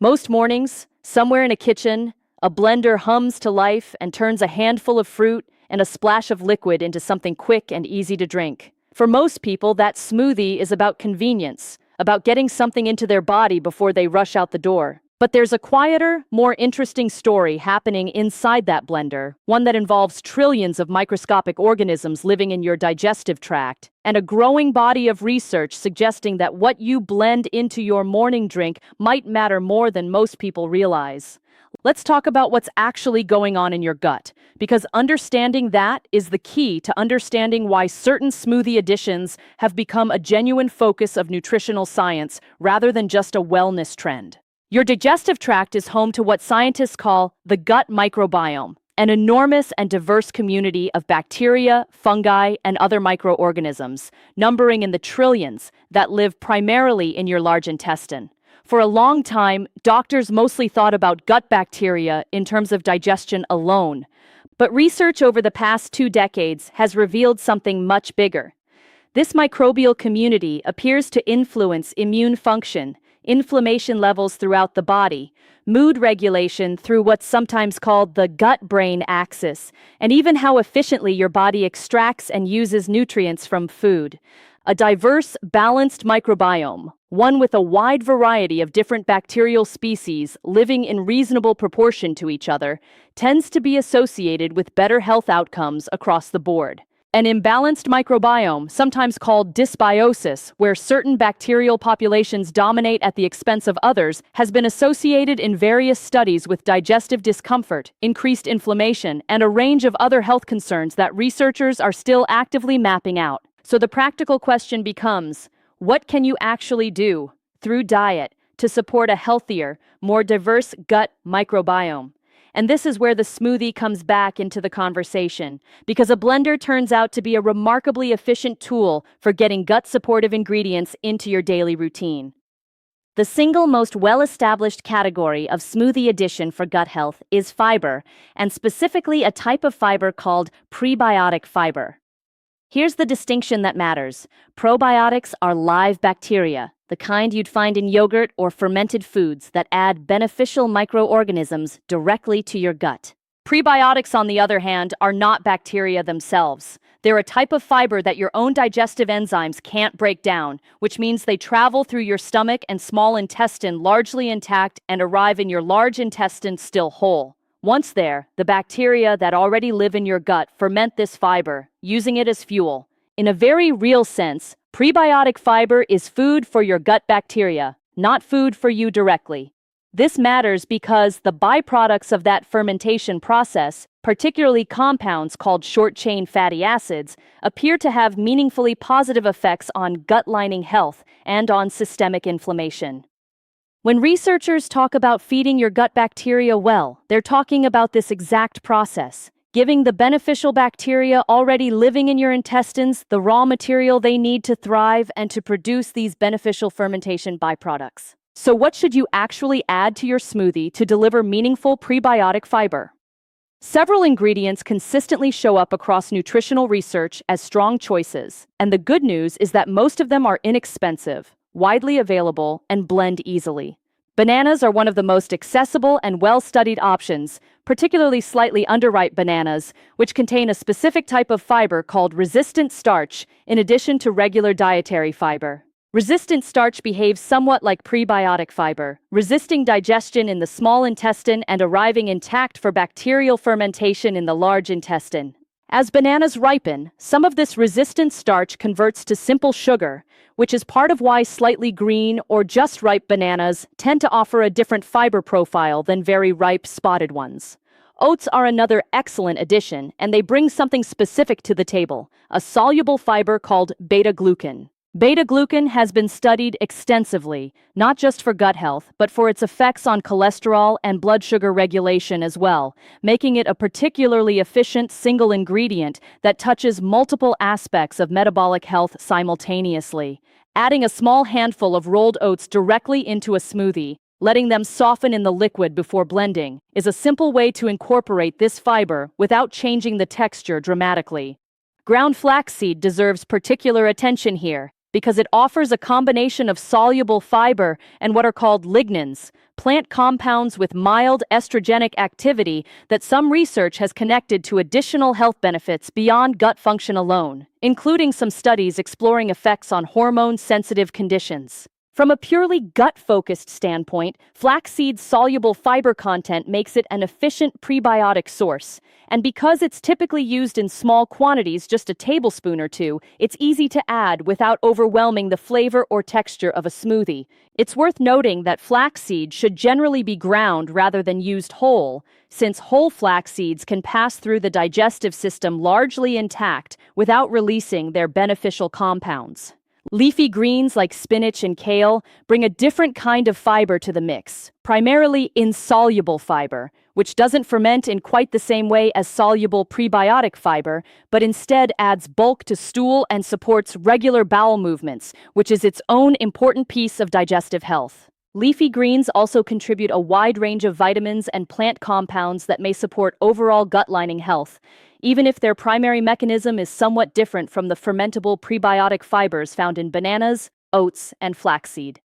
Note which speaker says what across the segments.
Speaker 1: Most mornings, somewhere in a kitchen, a blender hums to life and turns a handful of fruit and a splash of liquid into something quick and easy to drink. For most people, that smoothie is about convenience, about getting something into their body before they rush out the door. But there's a quieter, more interesting story happening inside that blender, one that involves trillions of microscopic organisms living in your digestive tract, and a growing body of research suggesting that what you blend into your morning drink might matter more than most people realize. Let's talk about what's actually going on in your gut, because understanding that is the key to understanding why certain smoothie additions have become a genuine focus of nutritional science rather than just a wellness trend. Your digestive tract is home to what scientists call the gut microbiome, an enormous and diverse community of bacteria, fungi, and other microorganisms, numbering in the trillions, that live primarily in your large intestine. For a long time, doctors mostly thought about gut bacteria in terms of digestion alone. But research over the past 2 decades has revealed something much bigger. This microbial community appears to influence immune function, inflammation levels throughout the body, mood regulation through what's sometimes called the gut-brain axis, and even how efficiently your body extracts and uses nutrients from food. A diverse, balanced microbiome, one with a wide variety of different bacterial species living in reasonable proportion to each other, tends to be associated with better health outcomes across the board. An imbalanced microbiome, sometimes called dysbiosis, where certain bacterial populations dominate at the expense of others, has been associated in various studies with digestive discomfort, increased inflammation, and a range of other health concerns that researchers are still actively mapping out. So the practical question becomes, what can you actually do through diet to support a healthier, more diverse gut microbiome? And this is where the smoothie comes back into the conversation, because a blender turns out to be a remarkably efficient tool for getting gut-supportive ingredients into your daily routine. The single most well-established category of smoothie addition for gut health is fiber, and specifically a type of fiber called prebiotic fiber. Here's the distinction that matters. Probiotics are live bacteria, the kind you'd find in yogurt or fermented foods that add beneficial microorganisms directly to your gut. Prebiotics, on the other hand, are not bacteria themselves. They're a type of fiber that your own digestive enzymes can't break down, which means they travel through your stomach and small intestine largely intact and arrive in your large intestine still whole. Once there, the bacteria that already live in your gut ferment this fiber, using it as fuel. In a very real sense, prebiotic fiber is food for your gut bacteria, not food for you directly. This matters because the byproducts of that fermentation process, particularly compounds called short-chain fatty acids, appear to have meaningfully positive effects on gut lining health and on systemic inflammation. When researchers talk about feeding your gut bacteria well, they're talking about this exact process, giving the beneficial bacteria already living in your intestines the raw material they need to thrive and to produce these beneficial fermentation byproducts. So what should you actually add to your smoothie to deliver meaningful prebiotic fiber? Several ingredients consistently show up across nutritional research as strong choices, and the good news is that most of them are inexpensive, widely available, and blend easily. Bananas are one of the most accessible and well-studied options, particularly slightly underripe bananas, which contain a specific type of fiber called resistant starch, in addition to regular dietary fiber. Resistant starch behaves somewhat like prebiotic fiber, resisting digestion in the small intestine and arriving intact for bacterial fermentation in the large intestine. As bananas ripen, some of this resistant starch converts to simple sugar, which is part of why slightly green or just ripe bananas tend to offer a different fiber profile than very ripe spotted ones. Oats are another excellent addition, and they bring something specific to the table, a soluble fiber called beta-glucan. Beta-glucan has been studied extensively, not just for gut health, but for its effects on cholesterol and blood sugar regulation as well, making it a particularly efficient single ingredient that touches multiple aspects of metabolic health simultaneously. Adding a small handful of rolled oats directly into a smoothie, letting them soften in the liquid before blending, is a simple way to incorporate this fiber without changing the texture dramatically. Ground flaxseed deserves particular attention here. because it offers a combination of soluble fiber and what are called lignans, plant compounds with mild estrogenic activity that some research has connected to additional health benefits beyond gut function alone, including some studies exploring effects on hormone-sensitive conditions. From a purely gut-focused standpoint, flaxseed's soluble fiber content makes it an efficient prebiotic source, and because it's typically used in small quantities, just a tablespoon or two, it's easy to add without overwhelming the flavor or texture of a smoothie. It's worth noting that flaxseed should generally be ground rather than used whole, since whole flax seeds can pass through the digestive system largely intact without releasing their beneficial compounds. Leafy greens like spinach and kale bring a different kind of fiber to the mix, primarily insoluble fiber, which doesn't ferment in quite the same way as soluble prebiotic fiber, but instead adds bulk to stool and supports regular bowel movements, which is its own important piece of digestive health. Leafy greens also contribute a wide range of vitamins and plant compounds that may support overall gut lining health, even if their primary mechanism is somewhat different from the fermentable prebiotic fibers found in bananas, oats, and flaxseed.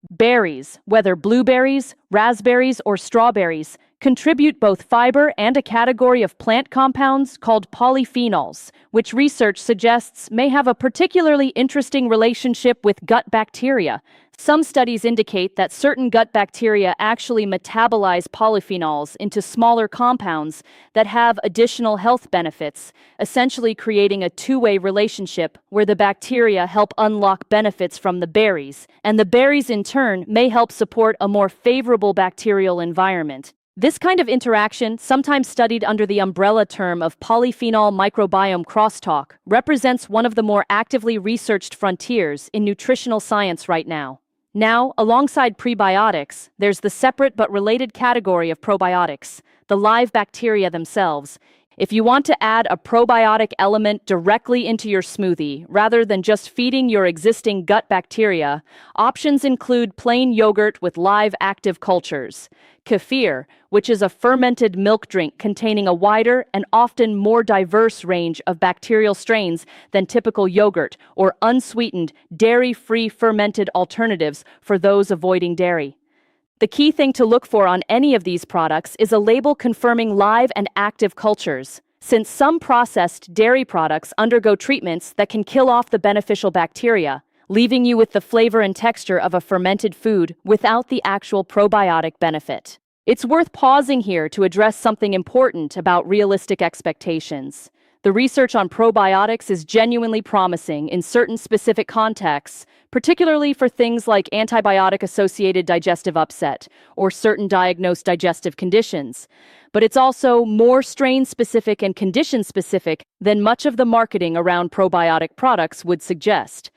Speaker 1: Berries, whether blueberries, raspberries, or strawberries, contribute both fiber and a category of plant compounds called polyphenols, which research suggests may have a particularly interesting relationship with gut bacteria. Some studies indicate that certain gut bacteria actually metabolize polyphenols into smaller compounds that have additional health benefits, essentially creating a two-way relationship where the bacteria help unlock benefits from the berries, and the berries in turn may help support a more favorable bacterial environment. This kind of interaction, sometimes studied under the umbrella term of polyphenol microbiome crosstalk, represents one of the more actively researched frontiers in nutritional science right now. Now, alongside prebiotics, there's the separate but related category of probiotics, the live bacteria themselves. If you want to add a probiotic element directly into your smoothie, rather than just feeding your existing gut bacteria, options include plain yogurt with live active cultures, kefir, which is a fermented milk drink containing a wider and often more diverse range of bacterial strains than typical yogurt, or unsweetened, dairy-free fermented alternatives for those avoiding dairy. The key thing to look for on any of these products is a label confirming live and active cultures, since some processed dairy products undergo treatments that can kill off the beneficial bacteria, leaving you with the flavor and texture of a fermented food without the actual probiotic benefit. It's worth pausing here to address something important about realistic expectations. The research on probiotics is genuinely promising in certain specific contexts, particularly for things like antibiotic-associated digestive upset or certain diagnosed digestive conditions. But it's also more strain-specific and condition-specific than much of the marketing around probiotic products would suggest.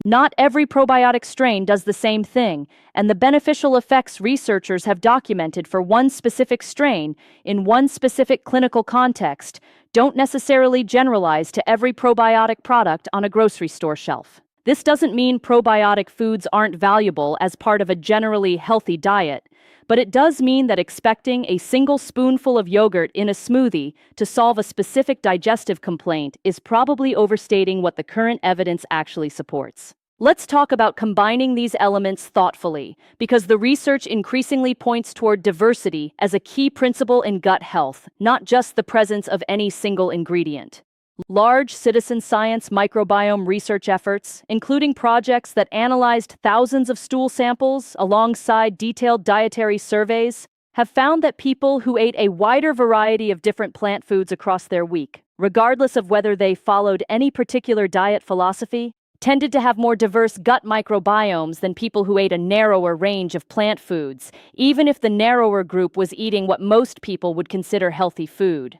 Speaker 1: Not every probiotic strain does the same thing, and the beneficial effects researchers have documented for one specific strain in one specific clinical context don't necessarily generalize to every probiotic product on a grocery store shelf. This doesn't mean probiotic foods aren't valuable as part of a generally healthy diet, but it does mean that expecting a single spoonful of yogurt in a smoothie to solve a specific digestive complaint is probably overstating what the current evidence actually supports. Let's talk about combining these elements thoughtfully, because the research increasingly points toward diversity as a key principle in gut health, not just the presence of any single ingredient. Large citizen science microbiome research efforts, including projects that analyzed thousands of stool samples alongside detailed dietary surveys, have found that people who ate a wider variety of different plant foods across their week, regardless of whether they followed any particular diet philosophy, tended to have more diverse gut microbiomes than people who ate a narrower range of plant foods, even if the narrower group was eating what most people would consider healthy food.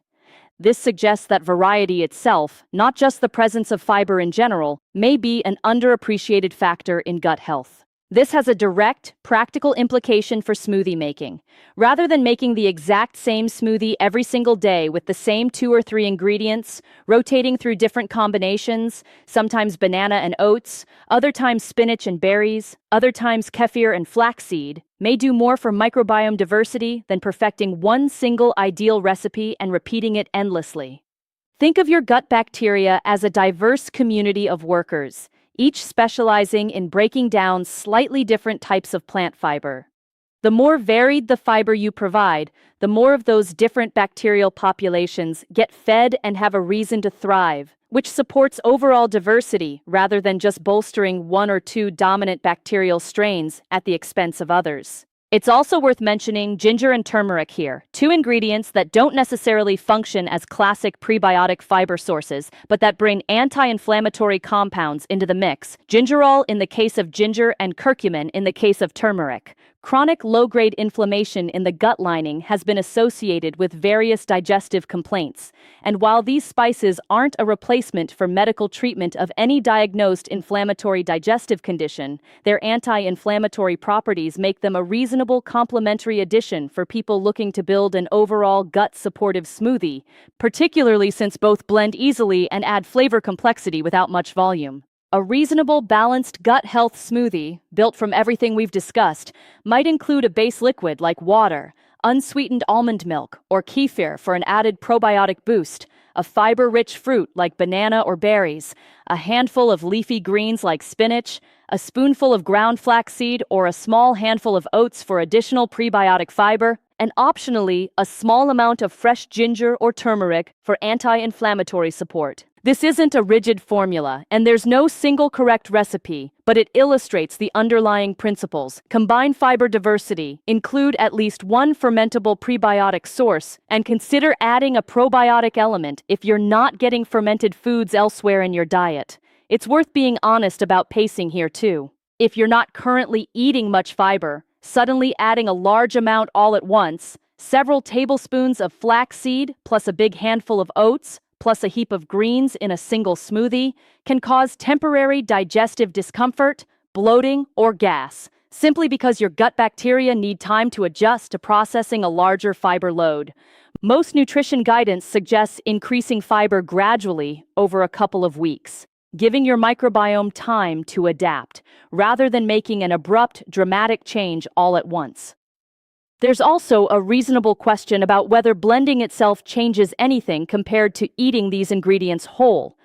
Speaker 1: This suggests that variety itself, not just the presence of fiber in general, may be an underappreciated factor in gut health. This has a direct, practical implication for smoothie making. Rather than making the exact same smoothie every single day with the same 2 or 3 ingredients, rotating through different combinations, sometimes banana and oats, other times spinach and berries, other times kefir and flaxseed, may do more for microbiome diversity than perfecting one single ideal recipe and repeating it endlessly. Think of your gut bacteria as a diverse community of workers, each specializing in breaking down slightly different types of plant fiber. The more varied the fiber you provide, the more of those different bacterial populations get fed and have a reason to thrive, which supports overall diversity rather than just bolstering one or two dominant bacterial strains at the expense of others. It's also worth mentioning ginger and turmeric here, two ingredients that don't necessarily function as classic prebiotic fiber sources, but that bring anti-inflammatory compounds into the mix. Gingerol in the case of ginger and curcumin in the case of turmeric. Chronic low-grade inflammation in the gut lining has been associated with various digestive complaints, and while these spices aren't a replacement for medical treatment of any diagnosed inflammatory digestive condition, their anti-inflammatory properties make them a reasonable complementary addition for people looking to build an overall gut-supportive smoothie, particularly since both blend easily and add flavor complexity without much volume. A reasonable, balanced gut health smoothie, built from everything we've discussed, might include a base liquid like water, unsweetened almond milk, or kefir for an added probiotic boost, a fiber-rich fruit like banana or berries, a handful of leafy greens like spinach, a spoonful of ground flaxseed, or a small handful of oats for additional prebiotic fiber, and optionally, a small amount of fresh ginger or turmeric for anti-inflammatory support. This isn't a rigid formula, and there's no single correct recipe, but it illustrates the underlying principles. Combine fiber diversity, include at least one fermentable prebiotic source, and consider adding a probiotic element if you're not getting fermented foods elsewhere in your diet. It's worth being honest about pacing here too. If you're not currently eating much fiber, suddenly adding a large amount all at once, several tablespoons of flaxseed plus a big handful of oats, plus a heap of greens in a single smoothie, can cause temporary digestive discomfort, bloating, or gas, simply because your gut bacteria need time to adjust to processing a larger fiber load. Most nutrition guidance suggests increasing fiber gradually over a couple of weeks, giving your microbiome time to adapt, rather than making an abrupt, dramatic change all at once. There's also a reasonable question about whether blending itself changes anything compared to eating these ingredients whole.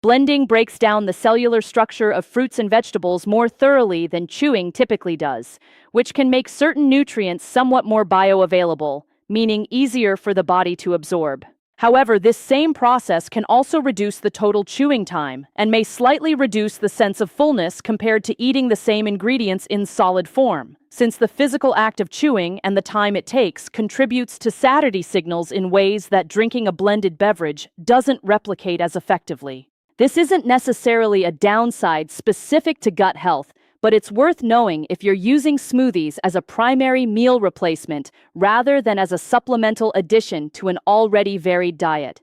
Speaker 1: Blending breaks down the cellular structure of fruits and vegetables more thoroughly than chewing typically does, which can make certain nutrients somewhat more bioavailable, meaning easier for the body to absorb. However, this same process can also reduce the total chewing time and may slightly reduce the sense of fullness compared to eating the same ingredients in solid form, since the physical act of chewing and the time it takes contributes to satiety signals in ways that drinking a blended beverage doesn't replicate as effectively. This isn't necessarily a downside specific to gut health, but it's worth knowing if you're using smoothies as a primary meal replacement rather than as a supplemental addition to an already varied diet.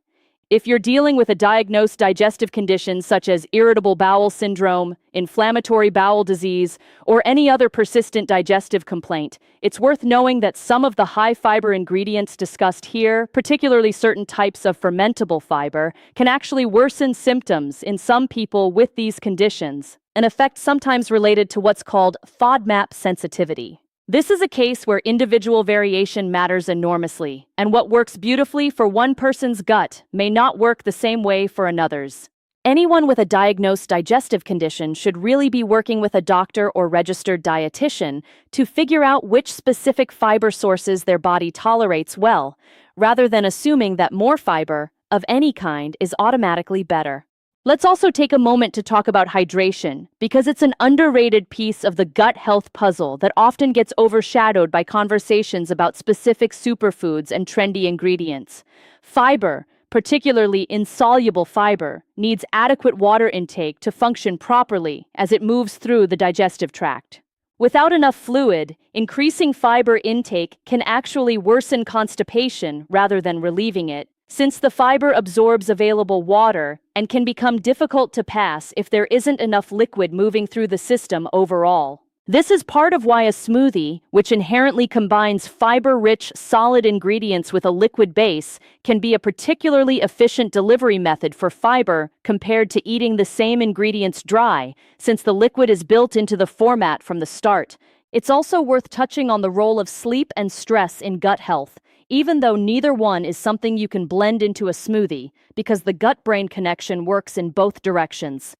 Speaker 1: If you're dealing with a diagnosed digestive condition such as irritable bowel syndrome, inflammatory bowel disease, or any other persistent digestive complaint, it's worth knowing that some of the high-fiber ingredients discussed here, particularly certain types of fermentable fiber, can actually worsen symptoms in some people with these conditions, an effect sometimes related to what's called FODMAP sensitivity. This is a case where individual variation matters enormously, and what works beautifully for one person's gut may not work the same way for another's. Anyone with a diagnosed digestive condition should really be working with a doctor or registered dietitian to figure out which specific fiber sources their body tolerates well, rather than assuming that more fiber, of any kind, is automatically better. Let's also take a moment to talk about hydration, because it's an underrated piece of the gut health puzzle that often gets overshadowed by conversations about specific superfoods and trendy ingredients. Fiber, particularly insoluble fiber, needs adequate water intake to function properly as it moves through the digestive tract. Without enough fluid, increasing fiber intake can actually worsen constipation rather than relieving it, since the fiber absorbs available water and can become difficult to pass if there isn't enough liquid moving through the system overall. This is part of why a smoothie, which inherently combines fiber-rich, solid ingredients with a liquid base, can be a particularly efficient delivery method for fiber compared to eating the same ingredients dry, since the liquid is built into the format from the start. It's also worth touching on the role of sleep and stress in gut health, even though neither one is something you can blend into a smoothie, because the gut-brain connection works in both directions.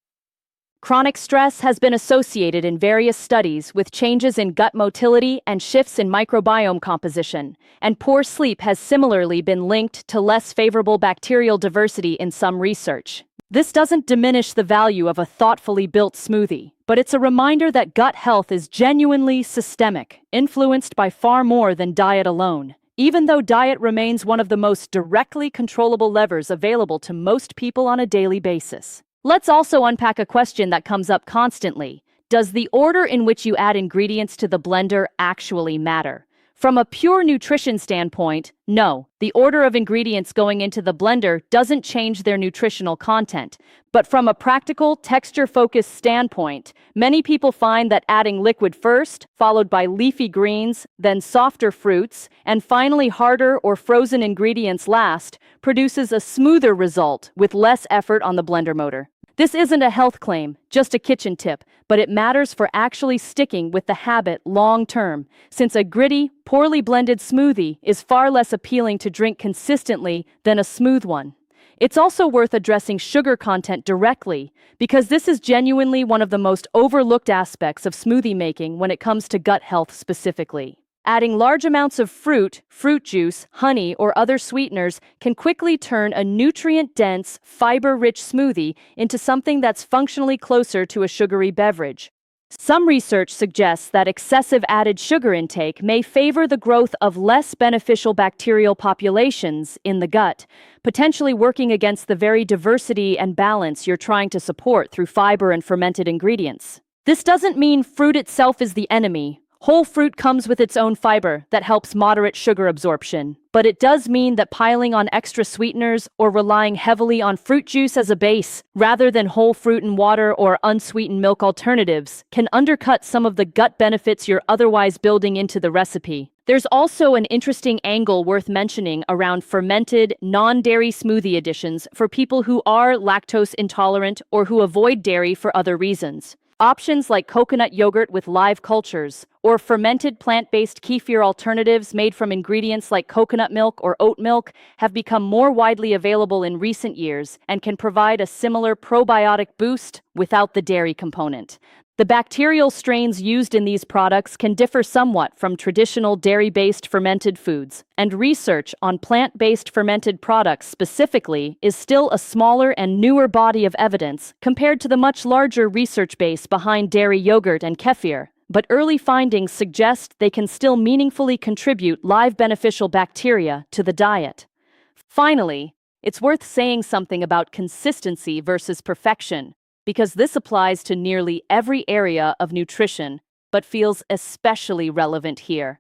Speaker 1: Chronic stress has been associated in various studies with changes in gut motility and shifts in microbiome composition, and poor sleep has similarly been linked to less favorable bacterial diversity in some research. This doesn't diminish the value of a thoughtfully built smoothie, but it's a reminder that gut health is genuinely systemic, influenced by far more than diet alone. Even though diet remains one of the most directly controllable levers available to most people on a daily basis. Let's also unpack a question that comes up constantly. Does the order in which you add ingredients to the blender actually matter? From a pure nutrition standpoint, no. The order of ingredients going into the blender doesn't change their nutritional content. But from a practical, texture-focused standpoint, many people find that adding liquid first, followed by leafy greens, then softer fruits, and finally harder or frozen ingredients last, produces a smoother result with less effort on the blender motor. This isn't a health claim, just a kitchen tip, but it matters for actually sticking with the habit long term, since a gritty, poorly blended smoothie is far less appealing to drink consistently than a smooth one. It's also worth addressing sugar content directly, because this is genuinely one of the most overlooked aspects of smoothie making when it comes to gut health specifically. Adding large amounts of fruit juice, honey, or other sweeteners can quickly turn a nutrient-dense, fiber-rich smoothie into something that's functionally closer to a sugary beverage. Some research suggests that excessive added sugar intake may favor the growth of less beneficial bacterial populations in the gut, potentially working against the very diversity and balance you're trying to support through fiber and fermented ingredients. This doesn't mean fruit itself is the enemy. Whole fruit comes with its own fiber that helps moderate sugar absorption, but it does mean that piling on extra sweeteners or relying heavily on fruit juice as a base, rather than whole fruit and water or unsweetened milk alternatives, can undercut some of the gut benefits you're otherwise building into the recipe. There's also an interesting angle worth mentioning around fermented, non-dairy smoothie additions for people who are lactose intolerant or who avoid dairy for other reasons. Options like coconut yogurt with live cultures, or fermented plant-based kefir alternatives made from ingredients like coconut milk or oat milk have become more widely available in recent years and can provide a similar probiotic boost without the dairy component. The bacterial strains used in these products can differ somewhat from traditional dairy-based fermented foods, and research on plant-based fermented products specifically is still a smaller and newer body of evidence compared to the much larger research base behind dairy yogurt and kefir. But early findings suggest they can still meaningfully contribute live beneficial bacteria to the diet. Finally, it's worth saying something about consistency versus perfection, because this applies to nearly every area of nutrition, but feels especially relevant here.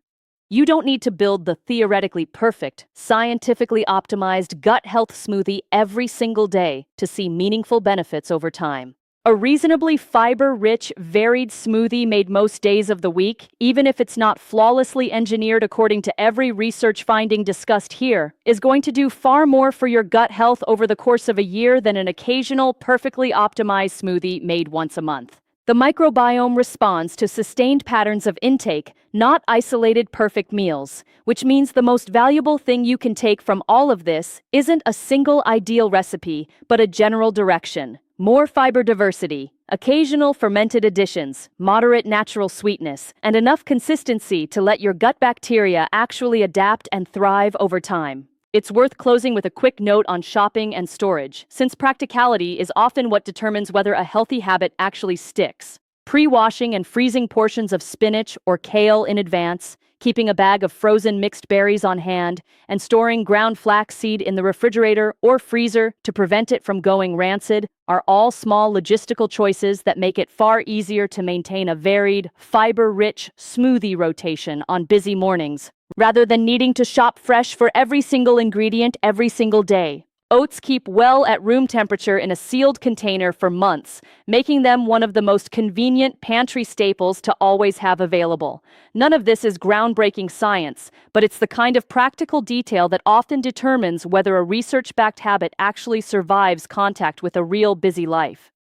Speaker 1: You don't need to build the theoretically perfect, scientifically optimized gut health smoothie every single day to see meaningful benefits over time. A reasonably fiber-rich, varied smoothie made most days of the week, even if it's not flawlessly engineered according to every research finding discussed here, is going to do far more for your gut health over the course of a year than an occasional, perfectly optimized smoothie made once a month. The microbiome responds to sustained patterns of intake, not isolated perfect meals, which means the most valuable thing you can take from all of this isn't a single ideal recipe, but a general direction. More fiber diversity, occasional fermented additions, moderate natural sweetness, and enough consistency to let your gut bacteria actually adapt and thrive over time. It's worth closing with a quick note on shopping and storage, since practicality is often what determines whether a healthy habit actually sticks. Pre-washing and freezing portions of spinach or kale in advance, keeping a bag of frozen mixed berries on hand, and storing ground flaxseed in the refrigerator or freezer to prevent it from going rancid are all small logistical choices that make it far easier to maintain a varied, fiber-rich smoothie rotation on busy mornings, rather than needing to shop fresh for every single ingredient every single day. Oats keep well at room temperature in a sealed container for months, making them one of the most convenient pantry staples to always have available. None of this is groundbreaking science, but it's the kind of practical detail that often determines whether a research-backed habit actually survives contact with a real busy life.